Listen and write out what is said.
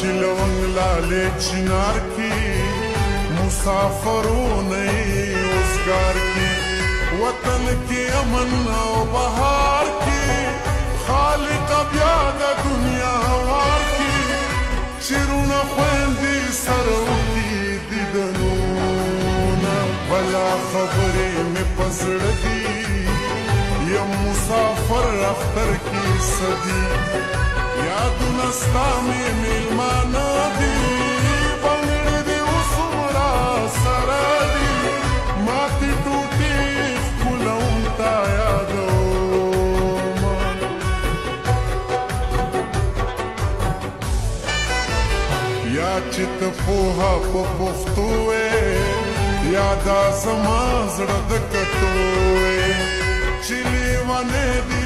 چې لونګ لالې چنار کې مسافرونه اوسګار کې وطن کې امن او بهار کې خالق بیا د دنیا وار کې چیرونه خويندې سره وکړي دیدنونه بلا خبرې مې په زړه دي یم مسافر اختر کې صدي یادونه ستا مې میلمانه دي بنګړې دې اوس عمره سره دي ماتې ټوټې ښکلوم تا یادومه یا چې ته پوهه په پښتو وې یا دا زما زړه د کټو وې چې لیونې دي